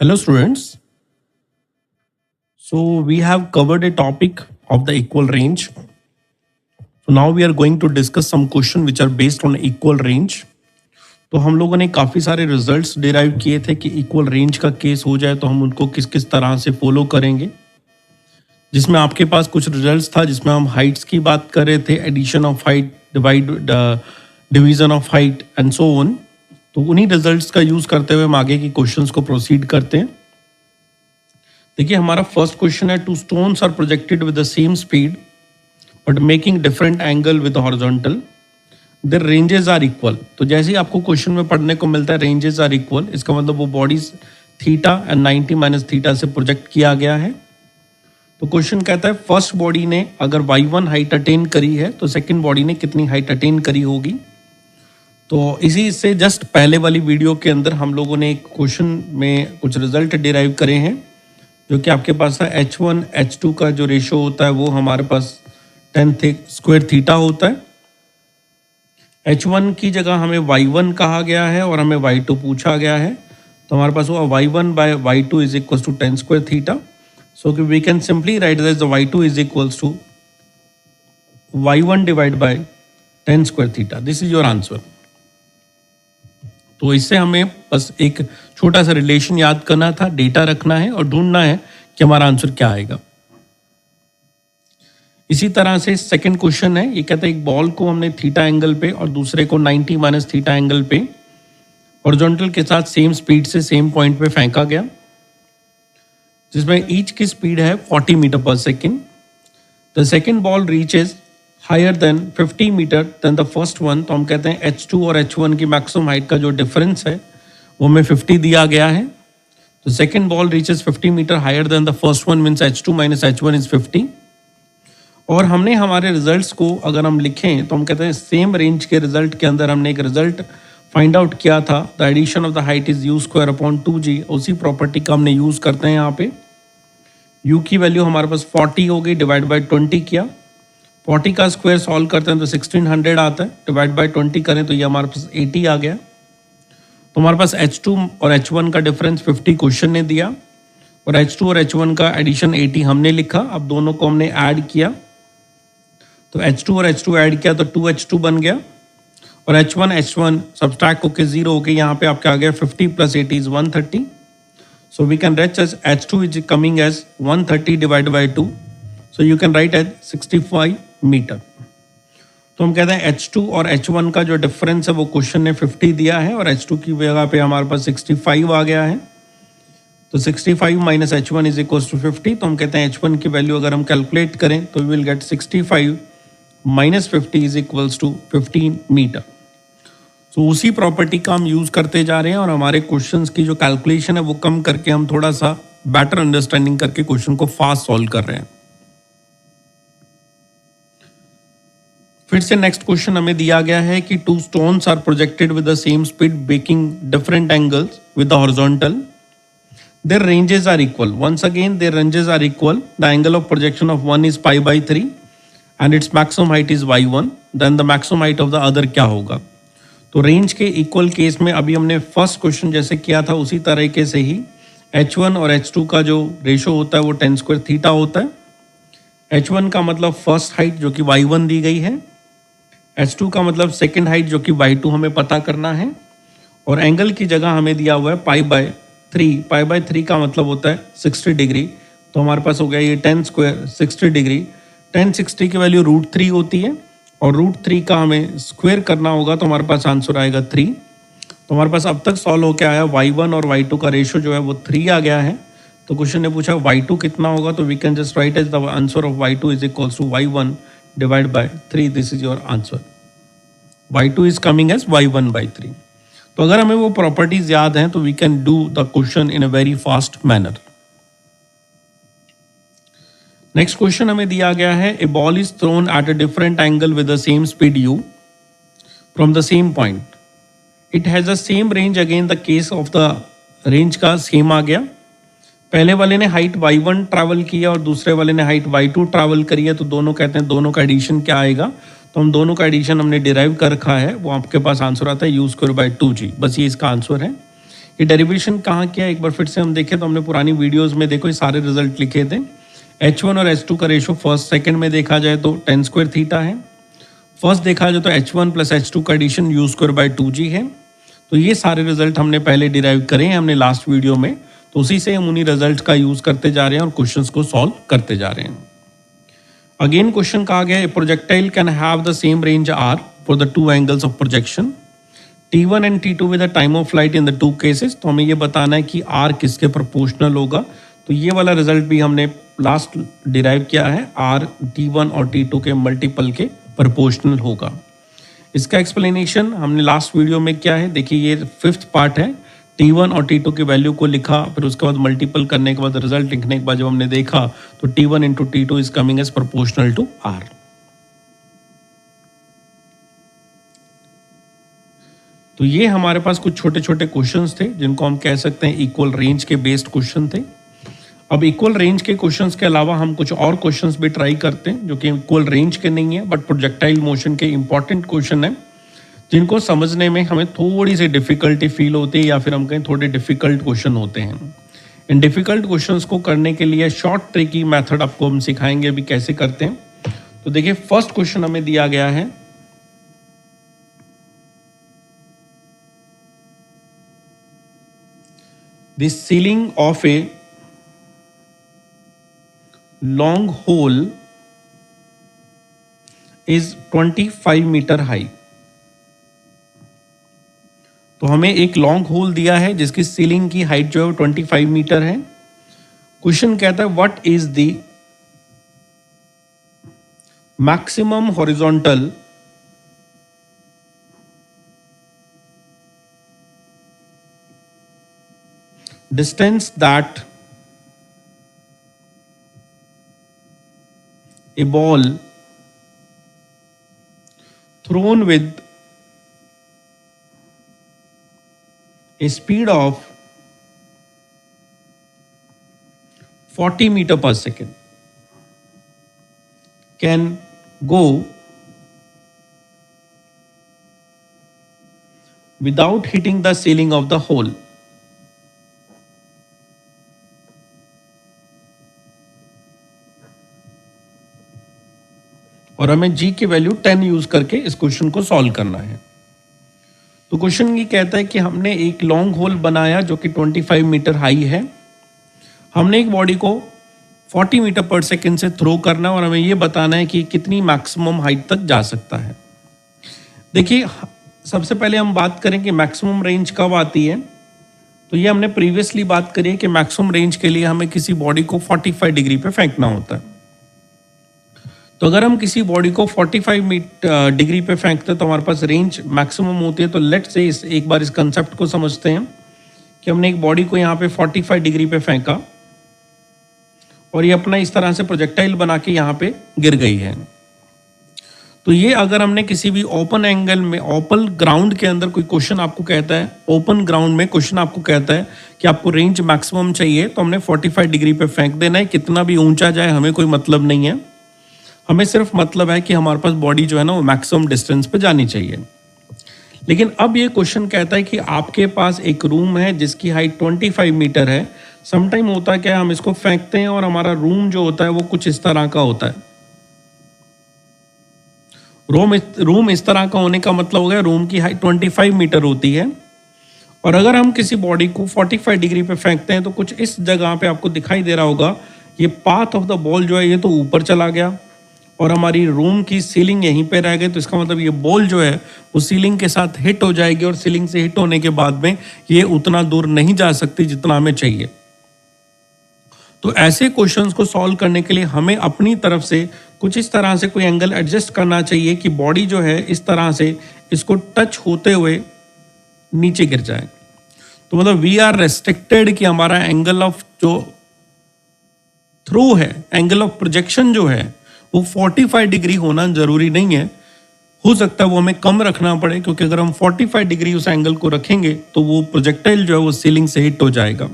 Hello students. So we have covered a topic of the equal range. So now we are going to discuss some question which are based on equal range. तो हम लोगों ने काफ़ी सारे results derive किए थे कि equal range का केस हो जाए तो हम उनको किस किस तरह से फॉलो करेंगे, जिसमें आपके पास कुछ रिजल्ट्स था जिसमें हम हाइट्स की बात कर रहे थे, addition of height, division of height and so on. तो उन्हीं रिजल्ट्स का यूज़ करते हुए हम आगे की क्वेश्चंस को प्रोसीड करते हैं। देखिए हमारा फर्स्ट क्वेश्चन है, two stones are projected with the same speed but making different angle with horizontal, their ranges are equal. तो जैसे ही आपको क्वेश्चन में पढ़ने को मिलता है रेंजेस आर इक्वल, इसका मतलब वो bodies theta and 90 minus theta से प्रोजेक्ट किया गया है। तो क्वेश्चन कहता है फर्स्ट बॉडी ने अगर y1 हाइट अटेन करी है तो सेकंड बॉडी ने कितनी हाइट अटेन करी होगी। तो इसी से जस्ट पहले वाली वीडियो के अंदर हम लोगों ने एक क्वेश्चन में कुछ रिजल्ट डिराइव करे हैं, जो कि आपके पास है h1 h2 का जो रेशो होता है वो हमारे पास 10 स्क्वायर थीटा होता है। h1 की जगह हमें y1 कहा गया है और हमें y2 पूछा गया है, तो हमारे पास हुआ y1 by y2 is equal to 10 square theta. So कि we can simply write that the y2 is equal to y1 divide by 10 square theta. This is your answer. तो इससे हमें बस एक छोटा सा रिलेशन याद करना था, डेटा रखना है और ढूंढना है कि हमारा आंसर क्या आएगा। इसी तरह से सेकंड क्वेश्चन है, ये कहता है एक बॉल को हमने थीटा एंगल पे और दूसरे को 90 माइनस थीटा एंगल पे हॉरिजॉन्टल के साथ सेम स्पीड से सेम पॉइंट पे फेंका गया, जिसमें ईच की स्पीड है 40 metre per second. The second ball reaches higher than 50 metre then the first one. तो हम कहते हैं h2 और h1 की मैक्सिमम हाइट का जो डिफरेंस है वो हमें 50 दिया गया है। तो second ball reaches 50 metre higher than the first one means h2 minus h1 is 50। और हमने हमारे रिजल्ट्स को अगर हम लिखें तो हम कहते हैं सेम रेंज के रिजल्ट के अंदर हमने एक रिजल्ट फाइंड आउट किया था, the addition of the height is u square upon 2g। उसी प्रॉपर्टी का हमने यूज़ करते हैं यहाँ पे। u की वैल्यू हमारे पास 40 हो गई, डिवाइड बाई 20 किया, 40 का स्क्वायर सॉल्व करते हैं तो 1600 आता है, डिवाइड बाई 20 करें तो ये हमारे पास 80 आ गया। तो हमारे पास h2 और h1 का डिफरेंस 50 क्वेश्चन ने दिया और h2 और h1 का एडिशन 80 हमने लिखा। अब दोनों को हमने ऐड किया तो h2 और h2 ऐड किया तो 2h2 बन गया और h1 सब्सट्रैक्ट होके 0 होके यहाँ पे आपका आ गया 50 plus 80 is 130। So we can write as h2 is coming as 130 divide by 2, so you can write as 65 metre. तो हम कहते हैं h2 और h1 का जो डिफरेंस है वो क्वेश्चन ने 50 दिया है और h2 की जगह पे हमारे पास 65 आ गया है। तो 65 minus h1 is equal to 50। तो हम कहते हैं h1 की वैल्यू अगर हम कैलकुलेट करें तो we will get 65 minus 50 is equals to 15 metre. तो उसी प्रॉपर्टी का हम यूज़ करते जा रहे हैं और हमारे क्वेश्चंस की जो कैलकुलेशन है वो कम करके हम थोड़ा सा बेटर अंडरस्टैंडिंग करके क्वेश्चन को फास्ट सॉल्व कर रहे हैं। फिर से नेक्स्ट क्वेश्चन हमें दिया गया है कि two stones are projected with the same speed making different angles with the horizontal, their ranges are equal. Once again their ranges are equal. The angle of projection of one is pi by 3 and its maximum height is y1. Then the maximum height of the other क्या होगा। तो range के equal case में अभी हमने first question जैसे किया था उसी तरीके से ही h1 और h2 का जो रेशो होता है वो 10 स्क्वायर थीटा होता है। h1 का मतलब फर्स्ट हाइट जो कि y1 दी गई है, h2 का मतलब सेकेंड हाइट जो कि y2 हमें पता करना है, और एंगल की जगह हमें दिया हुआ है पाई बाय 3। पाई बाय 3 का मतलब होता है 60 डिग्री। तो हमारे पास हो गया ये 10 स्क्वायर 60 डिग्री। 1060 की वैल्यू √3 होती है और √3 का हमें स्क्वायर करना होगा तो हमारे पास आंसर आएगा 3। तो हमारे पास अब तक सॉल्व होकर आया y1 और y2 का रेशो जो है वो 3 आ गया है। तो क्वेश्चन ने पूछा y2 कितना होगा, तो we can just write as the answer of y2 is equals to y1 divide by 3। This is your answer. y2 is coming as y1 by 3। तो अगर हमें वो प्रॉपर्टीज याद हैं तो we can do the question in a very fast manner. Next question हमें दिया गया है, a ball is thrown at a different angle with the same speed u from the same point, it has the same range. Again the case of the range का same आ गया। पहले वाले ने height y1 travel किया और दूसरे वाले ने हाइट y2 ट्रैवल करी है, तो दोनों कहते हैं दोनों का एडिशन क्या आएगा। तो हम दोनों का एडिशन हमने डिराइव कर रखा है, वो आपके पास आंसर आता है u² बाई 2g। बस ये इसका आंसर है। ये डेरिवेशन कहाँ किया एक बार फिर से हम देखें तो हमने पुरानी वीडियोस में देखो ये सारे रिजल्ट लिखे थे। H1 और H2 का रेशो फर्स्ट सेकंड में देखा जाए तो tan स्क्वायर थीटा है। फर्स्ट देखा जाए तो H1 प्लस H2 का addition u square by 2g है। तो ये सारे रिजल्ट हमने पहले डिराइव करे हैं हमने लास्ट वीडियो में, तो उसी से हम उन्हीं रिजल्ट का यूज करते जा रहे हैं और क्वेश्चंस को सॉल्व करते जा रहे हैं। अगेन क्वेश्चन कहा गया, ए projectile can have the same range r for the two angles of projection T1 and T2 with the time of flight in the two cases. तो हमें ये बताना है कि r किसके प्रोपोर्शनल होगा। तो ये वाला रिजल्ट भी हमने लास्ट डिराइव किया है, r T1 और T2 के मल्टीपल के प्रोपोर्शनल होगा। इसका एक्सप्लेनेशन हमने लास्ट वीडियो में क्या है, देखिए ये फिफ्थ पार्ट है। T1 और T2 की वैल्यू को लिखा, फिर उसके बाद मल्टीपल करने के बाद रिजल्ट लिखने के बाद जब हमने देखा तो T1 into T2 is coming as proportional to R। तो ये हमारे पास कुछ छोटे छोटे क्वेश्चंस थे जिनको हम कह सकते हैं इक्वल रेंज के बेस्ड क्वेश्चन थे। अब इक्वल रेंज के क्वेश्चंस के अलावा हम कुछ और क्वेश्चंस भी ट्राई करते हैं जो कि इक्वल रेंज के नहीं है बट प्रोजेक्टाइल मोशन के इंपॉर्टेंट क्वेश्चन है जिनको समझने में हमें थोड़ी सी डिफिकल्टी फील होती है या फिर हम कहें थोड़े डिफिकल्ट क्वेश्चन होते हैं। इन डिफिकल्ट क्वेश्चंस को करने के लिए शॉर्ट ट्रिकी मेथड आपको हम सिखाएंगे अभी कैसे करते हैं। तो देखिए फर्स्ट क्वेश्चन हमें दिया गया है, the ceiling of a long hole is 25 metre high. तो हमें एक लॉन्ग होल दिया है जिसकी सीलिंग की हाइट जो है 25 मीटर है। क्वेश्चन कहता है what is the maximum horizontal distance that a ball thrown with a speed of 40 meter per second can go without hitting the ceiling of the hole। और हमें g की value 10 use करके इस question को solve करना है। तो question ये कहता है कि हमने एक लॉन्ग होल बनाया जो कि 25 मीटर हाई है। हमने एक बॉडी को 40 मीटर पर सेकेंड से थ्रो करना और हमें ये बताना है कि कितनी मैक्सिमम हाइट तक जा सकता है। देखिए सबसे पहले हम बात करें कि मैक्सिमम रेंज कब आती है। तो ये हमने प्रीवियसली बात करी है कि मैक्सिमम रेंज के लिए हमें किसी बॉडी को 45 डिग्री पे फेंकना होता है। तो अगर हम किसी बॉडी को 45 डिग्री पे फेंकते हैं तो हमारे पास रेंज मैक्सिमम होती है। तो लेट्स से एक बार इस कंसेप्ट को समझते हैं कि हमने एक बॉडी को यहाँ पे 45 डिग्री पे फेंका और ये अपना इस तरह से प्रोजेक्टाइल बना के यहाँ पे गिर गई है। तो ये अगर हमने किसी भी ओपन एंगल में ओपन ग्राउंड के अंदर कोई क्वेश्चन आपको कहता है, ओपन ग्राउंड में क्वेश्चन आपको कहता है कि आपको रेंज मैक्सिमम चाहिए तो हमने 45 डिग्री पे फेंक देना है। कितना भी ऊंचा जाए हमें कोई मतलब नहीं है, हमें सिर्फ मतलब है कि हमारे पास बॉडी जो है ना वो मैक्सिमम डिस्टेंस पे जानी चाहिए। लेकिन अब ये क्वेश्चन कहता है कि आपके पास एक रूम है जिसकी हाइट 25 मीटर है। समटाइम होता है क्या, हम इसको फेंकते हैं और हमारा रूम जो होता है वो कुछ इस तरह का होता है। रूम इस तरह का होने का मतलब हो गया रूम की हाइट 25 मीटर होती है और अगर हम किसी बॉडी को 45 डिग्री पे फेंकते हैं तो कुछ इस जगह पे आपको दिखाई दे रहा होगा ये पाथ ऑफ द बॉल जो है ये तो ऊपर चला गया और हमारी रूम की सीलिंग यहीं पे रह गई। तो इसका मतलब ये बॉल जो है वो सीलिंग के साथ हिट हो जाएगी और सीलिंग से हिट होने के बाद में ये उतना दूर नहीं जा सकती जितना हमें चाहिए। तो ऐसे क्वेश्चंस को सॉल्व करने के लिए हमें अपनी तरफ से कुछ इस तरह से कोई एंगल एडजस्ट करना चाहिए कि बॉडी जो है इस तरह से इसको टच होते हुए नीचे गिर जाए। तो मतलब वी आर रेस्ट्रिक्टेड कि हमारा एंगल ऑफ जो थ्रू है, एंगल ऑफ प्रोजेक्शन जो है वो 45 डिग्री होना जरूरी नहीं है। हो सकता है वो हमें कम रखना पड़े क्योंकि अगर हम 45 डिग्री उस एंगल को रखेंगे तो वो प्रोजेक्टाइल जो है वो सीलिंग से हिट हो जाएगा।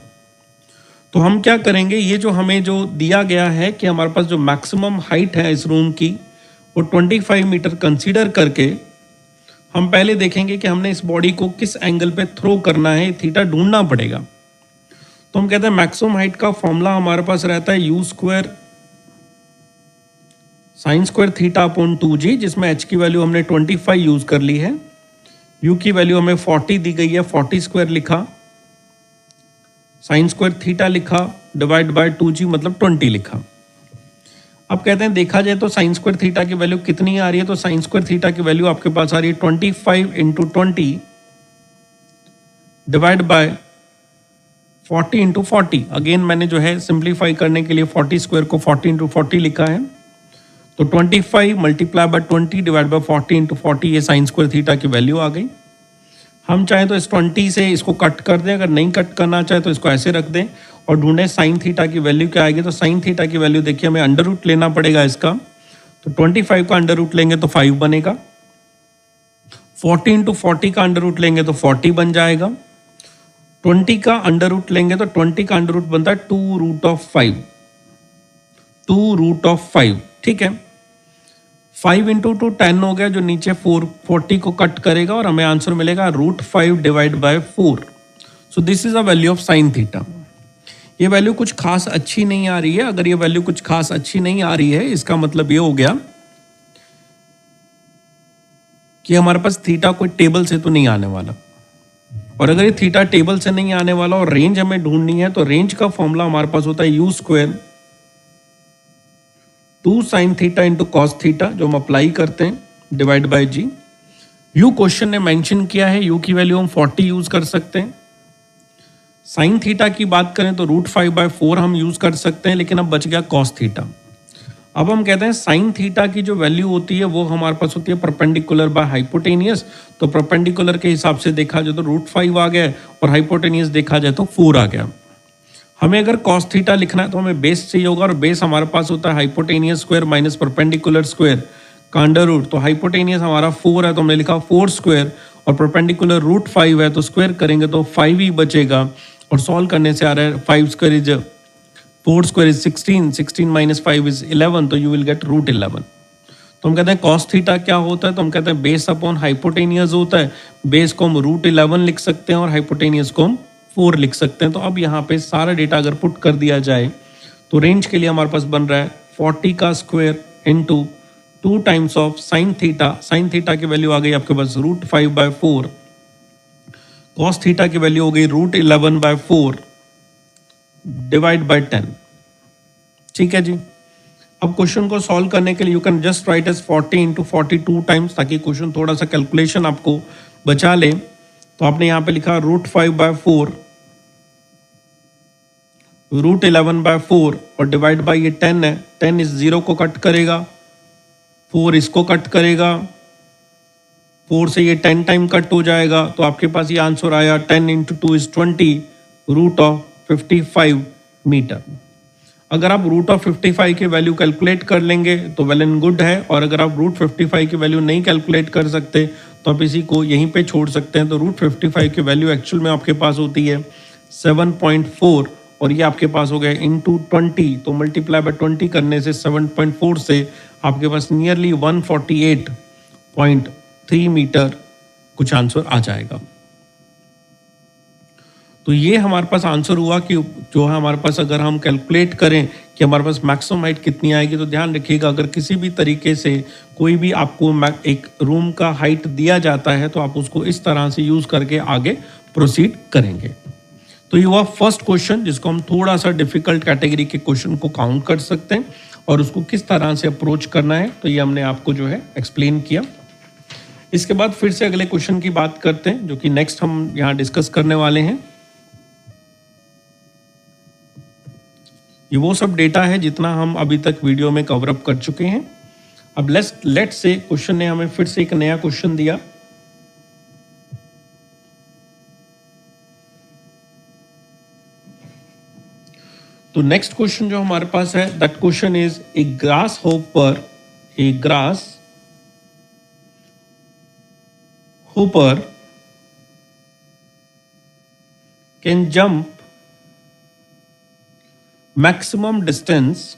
तो हम क्या करेंगे, ये जो हमें जो दिया गया है कि हमारे पास जो मैक्सिमम हाइट है इस रूम की वो 25 मीटर कंसीडर करके हम पहले देखेंगे कि हमने इस बॉडी को किस एंगल पे थ्रो करना है, थीटा ढूंढना पड़ेगा। तो हम कहते हैं मैक्सिमम हाइट का फॉर्मूला हमारे पास रहता है u square sine square theta upon 2g, जिसमें h की वैल्यू हमने 25 यूज कर ली है, u की वैल्यू हमें 40 दी गई है, 40 स्क्वायर लिखा, साइन स्क्वायर थीटा लिखा, डिवाइड बाय 2g मतलब 20 लिखा। अब कहते हैं देखा जाए तो साइन स्क्वायर थीटा की वैल्यू कितनी आ रही है, तो साइन स्क्वायर थीटा की वैल्यू आपके पास आ रही है 25 into 20 divide by 40 into 40। Again मैंने जो है सिंप्लीफाई करने के लिए 40 स्क्वायर को 40 इंटू 40 लिखा है, तो 25 multiply by 20 divide by 40 into 40, ये साइन स्क्वायर थीटा की वैल्यू आ गई। हम चाहें तो इस 20 से इसको कट कर दें, अगर नहीं कट करना चाहे तो इसको ऐसे रख दें और ढूंढें साइन थीटा की वैल्यू क्या आएगी। तो साइन थीटा की वैल्यू देखिए हमें अंडर रूट लेना पड़ेगा इसका, तो 25 का अंडर रूट लेंगे तो 5 बनेगा, 40 इंटू 40 का अंडर रूट लेंगे तो 40 बन जाएगा, 20 का अंडर रूट लेंगे तो 20 का अंडर रूट बनता है 2 रूट ऑफ 5, 2 रूट ऑफ 5, ठीक है। 5 इंटू 2 10 हो गया, जो नीचे 40 को कट करेगा और हमें आंसर मिलेगा √5 divide by 4। So this is a value of sine theta. ये वैल्यू कुछ खास अच्छी नहीं आ रही है। अगर ये वैल्यू कुछ खास अच्छी नहीं आ रही है, इसका मतलब ये हो गया कि हमारे पास थीटा कोई टेबल से तो नहीं आने वाला, और अगर ये थीटा टेबल से नहीं आने वाला और रेंज हमें ढूंढनी है, तो रेंज का फॉर्मूला हमारे पास होता है u square 2 sine theta into cos theta, जो हम अप्लाई करते हैं, divide by g. You question ने मेंशन किया है, यू की वैल्यू हम 40 यूज कर सकते हैं। साइन थीटा की बात करें तो √5/4 हम यूज कर सकते हैं, लेकिन अब बच गया कॉस थीटा। अब हम कहते हैं साइन थीटा की जो वैल्यू होती है वो हमारे पास होती है परपेंडिकुलर बाय हाइपोटेनियस। तो परपेंडिकुलर के हिसाब से देखा जाए तो √5 आ गया और हाइपोटेनियस देखा जाए तो 4 आ गया। हमें अगर कॉस थीटा लिखना है तो हमें बेस चाहिए होगा, और बेस हमारे पास होता है hypotenuse square minus perpendicular square का अंडर रूट। तो हाइपोटेनियस हमारा 4 है तो हमने लिखा 4 स्क्वायर, और परपेंडिकुलर √5 है तो स्क्वायर करेंगे तो 5 ही बचेगा, और सॉल्व करने से आ रहा है 5 square is 4 square is 16, 16 minus 5 is 11, तो यू विल गेट √11। तो हम कहते हैं कॉस थीटा क्या होता है, तो हम कहते हैं बेस अपॉन हाइपोटेनियस होता है। बेस को हम √11 लिख सकते हैं और हाइपोटेनियस को हम 4 लिख सकते हैं। तो अब यहाँ पे सारा डेटा अगर पुट कर दिया जाए तो रेंज के लिए हमारे पास बन रहा है 40 का square into 2 times of sine theta. Sine theta की वैल्यू आ गई आपके पास √5/4, कॉस थीटा की वैल्यू हो गई √11/4 डिवाइड बाय 10। ठीक है जी। अब क्वेश्चन को सॉल्व करने के लिए you can just write as 40 into 42 times, ताकि क्वेश्चन थोड़ा सा कैलकुलेशन आपको बचा ले। तो आपने यहाँ पे लिखा √5/4 √11/4 और डिवाइड बाय ये 10 है, 10 इस 0 को कट करेगा, 4 इसको कट करेगा, 4 से ये 10 टाइम कट हो जाएगा, तो आपके पास ये आंसर आया 10 इंटू 2 इज 20 √55 मीटर। अगर आप √55 की वैल्यू कैलकुलेट कर लेंगे तो वेल एंड गुड है, और अगर आप √55 की वैल्यू नहीं कैलकुलेट कर सकते तो आप इसी को यहीं पे छोड़ सकते हैं। तो √55 की वैल्यू एक्चुअल में आपके पास होती है 7.4, और ये आपके पास हो गया इंटू 20, तो मल्टीप्लाई बाय 20 करने से 7.4 से आपके पास नियरली 148.3 मीटर कुछ आंसर आ जाएगा। तो ये हमारे पास आंसर हुआ कि जो है हमारे पास अगर हम कैलकुलेट करें कि हमारे पास मैक्सिमम हाइट कितनी आएगी, तो ध्यान रखिएगा अगर किसी भी तरीके से कोई भी आपको एक रूम का हाइट दिया जाता है तो आप उसको इस तरह से यूज करके आगे प्रोसीड करेंगे। तो ये हुआ फर्स्ट क्वेश्चन, जिसको हम थोड़ा सा डिफिकल्ट कैटेगरी के क्वेश्चन को काउंट कर सकते हैं और उसको किस तरह से अप्रोच करना है, तो ये हमने आपको जो है एक्सप्लेन किया। इसके बाद फिर से अगले क्वेश्चन की बात करते हैं, जो कि नेक्स्ट हम यहाँ डिस्कस करने वाले हैं। ये वो सब डेटा है जितना हम अभी तक वीडियो में कवर अप कर चुके हैं। अब लेट्स से क्वेश्चन ने हमें फिर से एक नया क्वेश्चन दिया। तो नेक्स्ट क्वेश्चन जो हमारे पास है, that question is a grass hopper can jump maximum distance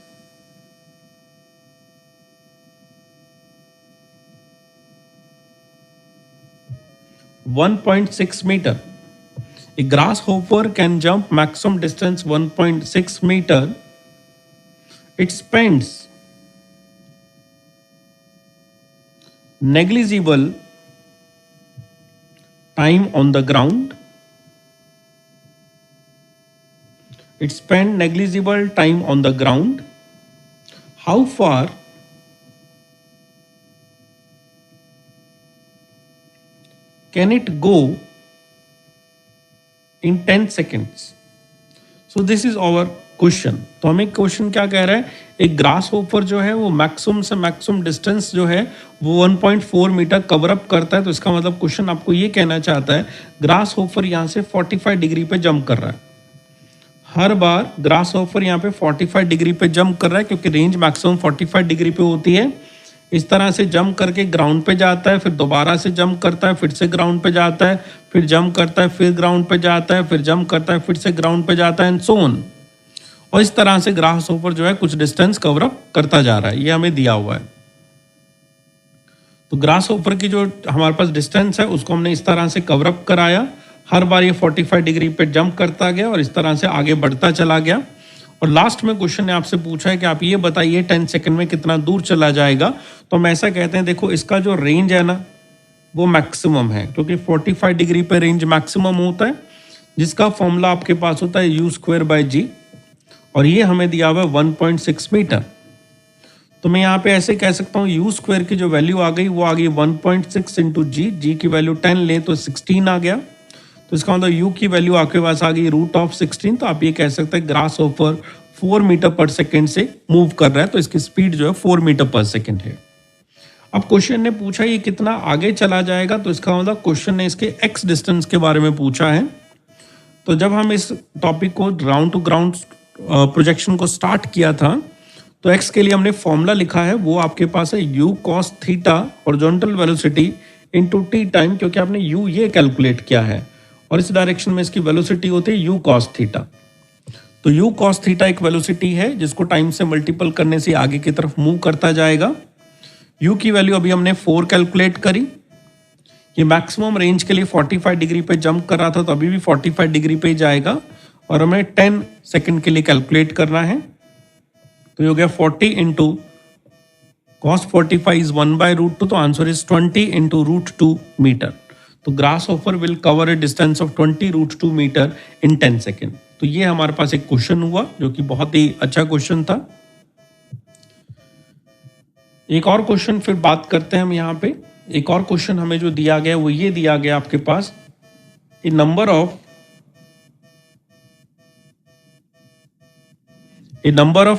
1.6 meter. A grasshopper can jump maximum distance 1.6 meter. It spends negligible time on the ground. It spends negligible time on the ground. How far can it go in 10 seconds? So this is our question. तो हमें question क्या कह रहा है, एक grass hopper जो है वो मैक्सिमम से मैक्सिमम डिस्टेंस जो है वो 1.4 मीटर कवर अप करता है. तो इसका मतलब क्वेश्चन आपको ये कहना चाहता है ग्रास होपर यहाँ से 45 डिग्री पे जंप कर रहा है. हर बार ग्रास होपर यहाँ पे 45 डिग्री पे जंप कर रहा है क्योंकि रेंज मैक्सिमम 45 डिग्री पे होती है. इस तरह से जंप करके ग्राउंड पे जाता है, फिर दोबारा से जंप करता है, फिर से ग्राउंड पे जाता है, फिर जंप करता है, फिर ग्राउंड पे जाता है, फिर जंप करता है, फिर से ग्राउंड पे जाता है एंड सो ऑन. और इस तरह से ग्रास होपर जो है कुछ डिस्टेंस कवर अप करता जा रहा है. ये हमें दिया हुआ है. तो ग्रास होपर की जो हमारे पास डिस्टेंस है उसको हमने इस तरह से कवर अप कराया. हर बार ये 45 डिग्री पे जंप करता गया और इस तरह से आगे बढ़ता चला गया. और लास्ट में क्वेश्चन ने आपसे पूछा है कि आप ये बताइए 10 सेकंड में कितना दूर चला जाएगा. तो हम ऐसा कहते हैं, देखो इसका जो रेंज है ना वो मैक्सिमम है क्योंकि 45 डिग्री पे रेंज मैक्सिमम होता है, जिसका फॉर्मूला आपके पास होता है u²/g और ये हमें दिया हुआ है 1.6 मीटर. तो मैं यहाँ पे ऐसे कह सकता हूँ u² की जो वैल्यू आ गई वो आ गई 1.6 इंटू जी की वैल्यू 10 लें तो 16 आ गया. तो इसका मतलब u की वैल्यू आपके पास आ गई √16. तो आप ये कह सकते हैं grass hopper 4 metre per second से मूव कर रहा है. तो इसकी स्पीड जो है 4 मीटर पर सेकेंड है. अब क्वेश्चन ने पूछा ये कितना आगे चला जाएगा. तो इसका मतलब क्वेश्चन ने इसके x डिस्टेंस के बारे में पूछा है. तो जब हम इस टॉपिक को ग्राउंड टू ग्राउंड प्रोजेक्शन को स्टार्ट किया था तो x के लिए हमने फॉर्मूला लिखा है, वो आपके पास है u cos theta horizontal velocity into t time, क्योंकि आपने u ये कैलकुलेट किया है और इस डायरेक्शन में इसकी वेलोसिटी होती है u cos थीटा. तो u cos थीटा एक वेलोसिटी है जिसको टाइम से मल्टीपल करने से आगे की तरफ मूव करता जाएगा. u की वैल्यू अभी हमने 4 कैलकुलेट करी. ये मैक्सिमम रेंज के लिए 45 डिग्री पे जंप कर रहा था तो अभी भी 45 डिग्री पे ही जाएगा और हमें 10 सेकंड के लिए कैलकुलेट करना है. तो ये हो गया 40 इंटू cos 45 इज 1/√2. तो आंसर इज 20 इंटू √2 मीटर. तो grasshopper will cover a distance of 20 √2 metre in 10 second. तो ये हमारे पास एक क्वेश्चन हुआ जो कि बहुत ही अच्छा क्वेश्चन था. एक और क्वेश्चन फिर बात करते हैं हम यहाँ पे. एक और क्वेश्चन हमें जो दिया गया वो ये दिया गया आपके पास, a number of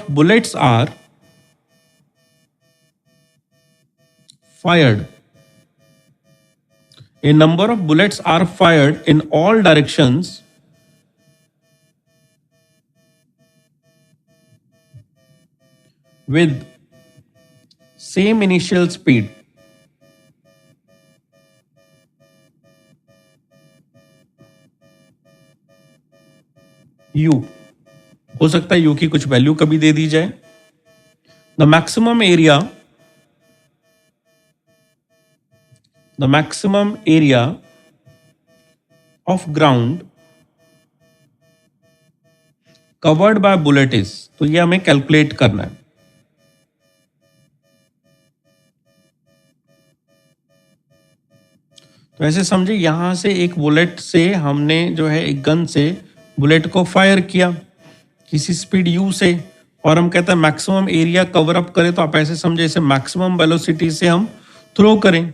bullets are fired. A number of bullets are fired in all directions with same initial speed. U हो सकता है u की कुछ वैल्यू कभी दे दी जाए. The maximum area of ground covered by bullet is. तो ये हमें कैलकुलेट करना है. तो ऐसे समझे यहां से एक बुलेट से हमने जो है एक गन से बुलेट को फायर किया किसी स्पीड u से और हम कहते हैं मैक्सिमम एरिया कवर अप करें. तो आप ऐसे समझे इसे मैक्सिमम वेलोसिटी से हम थ्रो करें.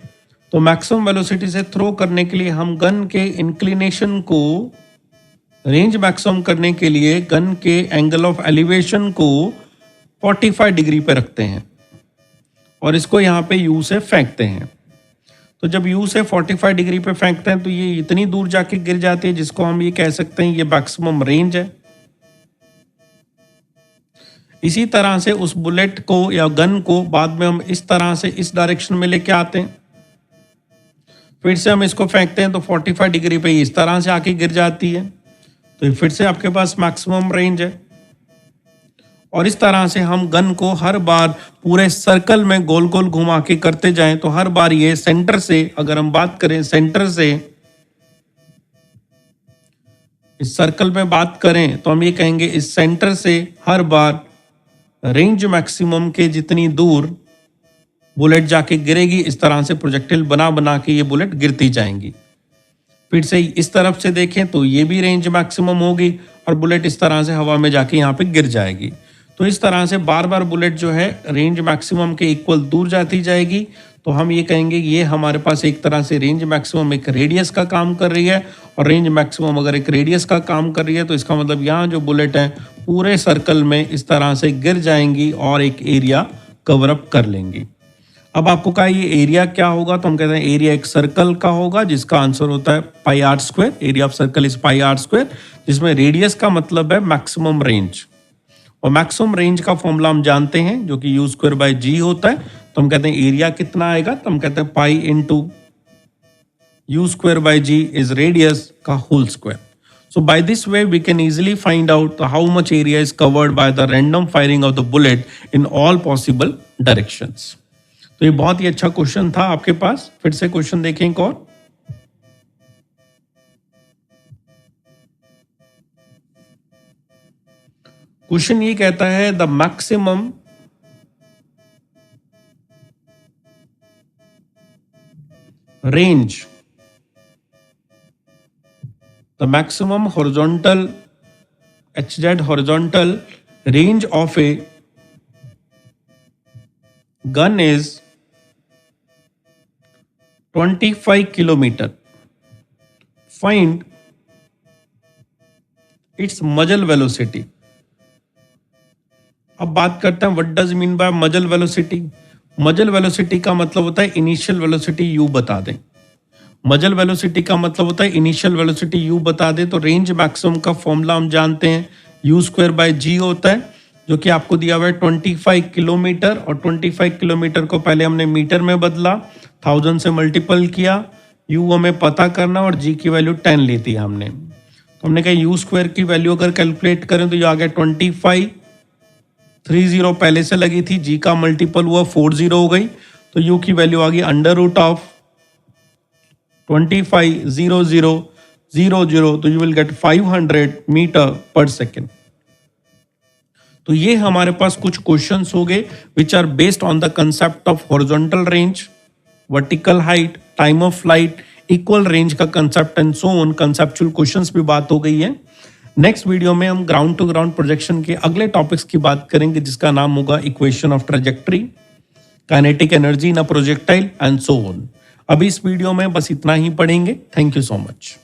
तो मैक्सिमम वेलोसिटी से थ्रो करने के लिए हम गन के इंक्लिनेशन को रेंज मैक्सिमम करने के लिए गन के एंगल ऑफ एलिवेशन को 45 डिग्री पे रखते हैं और इसको यहाँ पे u से फेंकते हैं. तो जब u से 45 डिग्री पे फेंकते हैं तो ये इतनी दूर जाके गिर जाती है जिसको हम ये कह सकते हैं ये मैक्सिमम रेंज है. इसी तरह से उस बुलेट को या गन को बाद में हम इस तरह से इस डायरेक्शन में लेके आते हैं, फिर से हम इसको फेंकते हैं तो 45 डिग्री पे इस तरह से आके गिर जाती है. तो फिर से आपके पास मैक्सिमम रेंज है. और इस तरह से हम गन को हर बार पूरे सर्कल में गोल गोल घुमा के करते जाएं तो हर बार ये सेंटर से, अगर हम बात करें सेंटर से इस सर्कल में बात करें तो हम ये कहेंगे इस सेंटर से हर बार रेंज मैक्सिमम के जितनी दूर बुलेट जाके गिरेगी, इस तरह से प्रोजेक्टिल बना बना के ये बुलेट गिरती जाएंगी। फिर से इस तरफ से देखें तो ये भी रेंज मैक्सिमम होगी और बुलेट इस तरह से हवा में जाके यहाँ पे गिर जाएगी। तो इस तरह से बार बार बुलेट जो है रेंज मैक्सिमम के इक्वल दूर जाती जाएगी। तो हम ये कहेंगे ये हमारे पास एक तरह से रेंज मैक्सिमम एक रेडियस का काम कर रही है, और रेंज मैक्सिमम अगर एक रेडियस का काम कर रही है तो इसका मतलब यहाँ जो बुलेट है पूरे सर्कल में इस तरह से गिर जाएंगी और एक एरिया कवर अप कर लेंगी। अब आपको कहा ये एरिया क्या होगा, तो हम कहते हैं एरिया एक सर्कल का होगा जिसका आंसर होता है pi r square. Area of circle is pi r square, जिसमें रेडियस का मतलब है मैक्सिमम रेंज, और मैक्सिमम रेंज का फॉर्मूला हम जानते हैं जो कि यू स्क्वायर बाय जी होता है। तो हम कहते हैं एरिया कितना आएगा, तो हम कहते हैं pi into u square by g is radius का whole square. So by this way we can easily find out how much area is covered by the random firing of the bullet in all possible directions. तो ये बहुत ही अच्छा question था आपके पास। फिर से question देखें एक और। क्वेश्चन ये कहता है the maximum range, the maximum horizontal HZ horizontal range of a gun is 25 kilometer. Find its muzzle velocity. अब बात करते हैं व्हाट डज मीन बाय मजल वेलोसिटी। मजल वेलोसिटी का मतलब होता है इनिशियल वेलोसिटी यू बता दें। मजल वेलोसिटी का मतलब होता है इनिशियल वेलोसिटी यू बता दे। तो रेंज मैक्सिमम का फॉर्मूला हम जानते हैं यू स्क्वायर बाय जी होता है, जो कि आपको दिया हुआ है 25 किलोमीटर, और 25 किलोमीटर को पहले हमने मीटर में बदला, 1000 से मल्टीपल किया, यू हमें पता करना और जी की वैल्यू 10 ली थी हमने। तो हमने कहा यू स्क्वायर की वैल्यू अगर कैलकुलेट करें तो ये आ गया 25, 30 पहले से लगी थी, जी का मल्टीपल हुआ 40 हो गई, तो यू की वैल्यू आ गई अंडर रूट ऑफ 25,00,00, तो you will get 500 metre per second. तो ये हमारे पास कुछ क्वेश्चंस हो गए which are based on the concept of horizontal range, vertical height, time of flight, equal range का concept and so on. Conceptual questions भी बात हो गई है। नेक्स्ट वीडियो में हम ग्राउंड टू ग्राउंड प्रोजेक्शन के अगले टॉपिक्स की बात करेंगे जिसका नाम होगा equation of trajectory, kinetic energy in a projectile and so on. अभी इस वीडियो में बस इतना ही पढ़ेंगे। Thank you so much.